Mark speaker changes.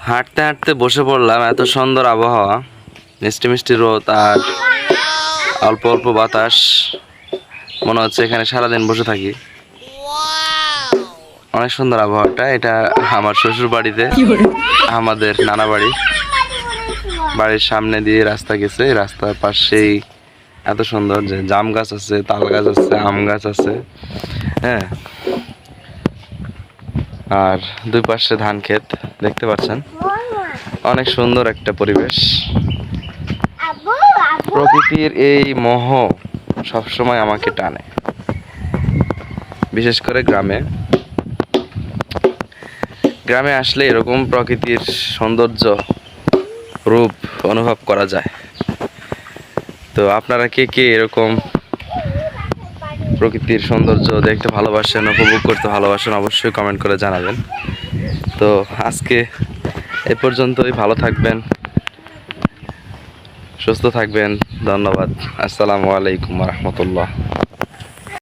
Speaker 1: হাঁটতে হাঁটতে বসে পড়লাম, এত সুন্দর আবহাওয়া, মিষ্টি মিষ্টি রোদ আর অল্প অল্প বাতাস। মনে হচ্ছে এখানে সারাদিন বসে থাকি। অনেক সুন্দর আবহাওয়াটা। এটা আমার শ্বশুর বাড়িতে, আমাদের নানা বাড়ি। বাড়ির সামনে দিয়ে রাস্তা গেছে, রাস্তার পাশেই এত সুন্দর যে জাম গাছ আছে, তাল গাছ আছে, আম গাছ আছে, হ্যাঁ। আর দুই পাশে ধান ক্ষেত দেখতে পাচ্ছেন। অনেক সুন্দর একটা পরিবেশ। প্রকৃতির এই মোহ সবসময় আমাকে টানে, বিশেষ করে গ্রামে। গ্রামে আসলে এরকম প্রকৃতির সৌন্দর্য রূপ অনুভব করা যায়। তো আপনারা কে কে এরকম প্রকৃতির সৌন্দর্য দেখতে ভালোবাসেন, উপভোগ করতে ভালোবাসেন, অবশ্যই কমেন্ট করে জানাবেন। তো আজকে এ পর্যন্তই। ভালো থাকবেন, সুস্থ থাকবেন। ধন্যবাদ। আসসালামু আলাইকুম ওয়া রাহমাতুল্লাহ।